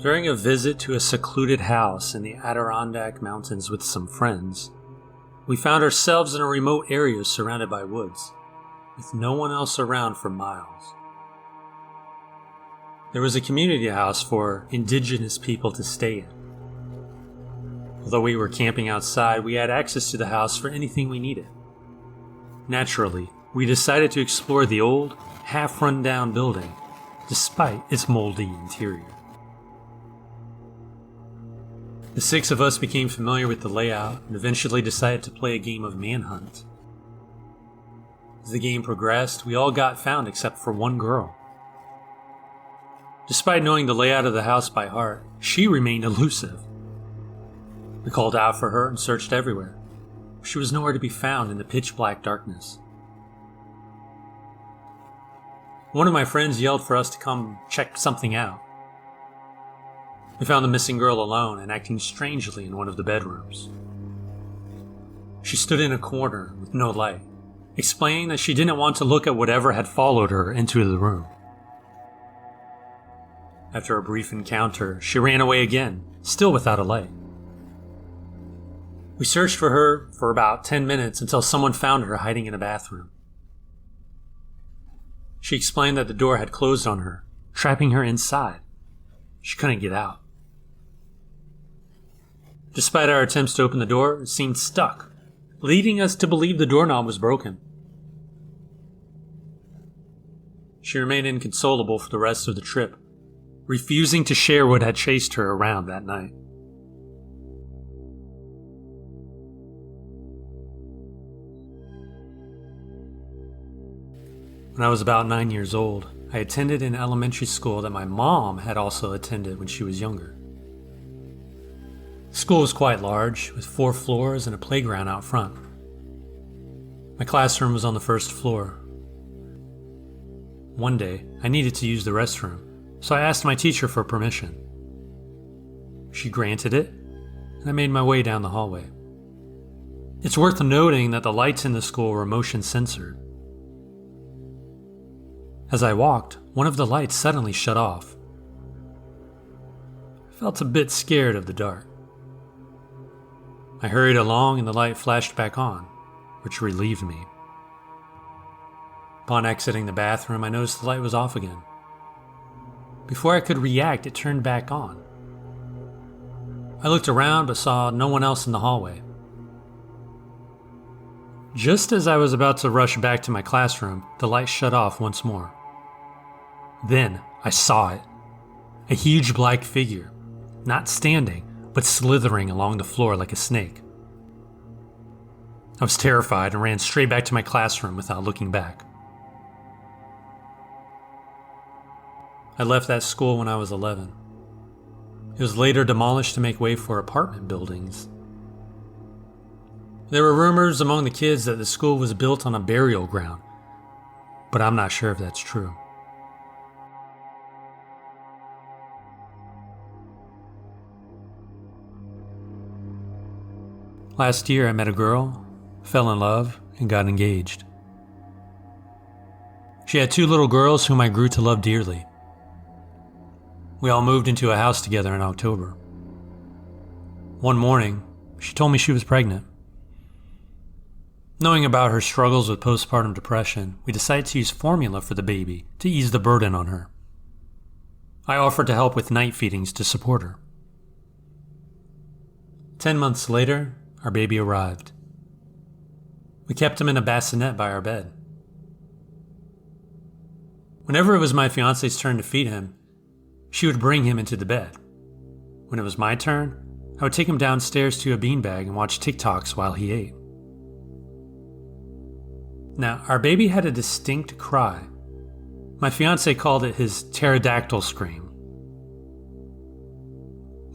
During a visit to a secluded house in the Adirondack Mountains with some friends, we found ourselves in a remote area surrounded by woods, with no one else around for miles. There was a community house for indigenous people to stay in. Although we were camping outside, we had access to the house for anything we needed. Naturally, we decided to explore the old, half-run-down building, despite its moldy interior. The six of us became familiar with the layout and eventually decided to play a game of manhunt. As the game progressed, we all got found except for one girl. Despite knowing the layout of the house by heart, she remained elusive. We called out for her and searched everywhere. She was nowhere to be found in the pitch-black darkness. One of my friends yelled for us to come check something out. We found the missing girl alone and acting strangely in one of the bedrooms. She stood in a corner with no light, explaining that she didn't want to look at whatever had followed her into the room. After a brief encounter, she ran away again, still without a light. We searched for her for about 10 minutes until someone found her hiding in a bathroom. She explained that the door had closed on her, trapping her inside. She couldn't get out. Despite our attempts to open the door, it seemed stuck, leading us to believe the doorknob was broken. She remained inconsolable for the rest of the trip, refusing to share what had chased her around that night. When I was about 9 years old, I attended an elementary school that my mom had also attended when she was younger. The school was quite large, with 4 floors and a playground out front. My classroom was on the first floor. One day, I needed to use the restroom, so I asked my teacher for permission. She granted it, and I made my way down the hallway. It's worth noting that the lights in the school were motion censored. As I walked, one of the lights suddenly shut off. I felt a bit scared of the dark. I hurried along and the light flashed back on, which relieved me. Upon exiting the bathroom, I noticed the light was off again. Before I could react, it turned back on. I looked around but saw no one else in the hallway. Just as I was about to rush back to my classroom, the light shut off once more. Then I saw it. A huge black figure, not standing, but slithering along the floor like a snake. I was terrified and ran straight back to my classroom without looking back. I left that school when I was 11. It was later demolished to make way for apartment buildings. There were rumors among the kids that the school was built on a burial ground, but I'm not sure if that's true. Last year I met a girl, fell in love, and got engaged. She had 2 little girls whom I grew to love dearly. We all moved into a house together in October. One morning, she told me she was pregnant. Knowing about her struggles with postpartum depression, we decided to use formula for the baby to ease the burden on her. I offered to help with night feedings to support her. 10 months later, our baby arrived. We kept him in a bassinet by our bed. Whenever it was my fiance's turn to feed him, she would bring him into the bed. When it was my turn, I would take him downstairs to a beanbag and watch TikToks while he ate. Now, our baby had a distinct cry. My fiance called it his pterodactyl scream.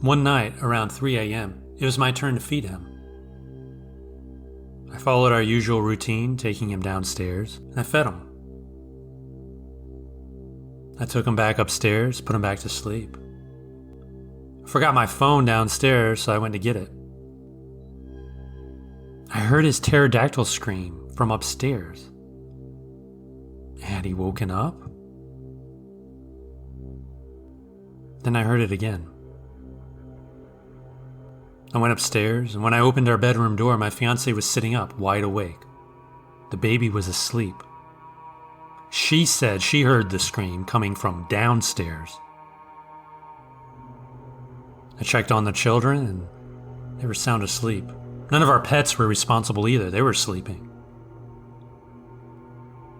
One night, around 3 a.m., it was my turn to feed him. I followed our usual routine, taking him downstairs, and I fed him. I took him back upstairs, put him back to sleep. I forgot my phone downstairs, so I went to get it. I heard his pterodactyl scream from upstairs. Had he woken up? Then I heard it again. I went upstairs, and when I opened our bedroom door, my fiancée was sitting up, wide awake. The baby was asleep. She said she heard the scream coming from downstairs. I checked on the children, and they were sound asleep. None of our pets were responsible either. They were sleeping.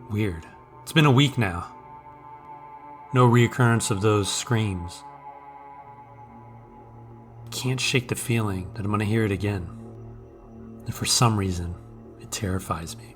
Weird. It's been a week now. No reoccurrence of those screams. Can't shake the feeling that I'm going to hear it again. And for some reason, it terrifies me.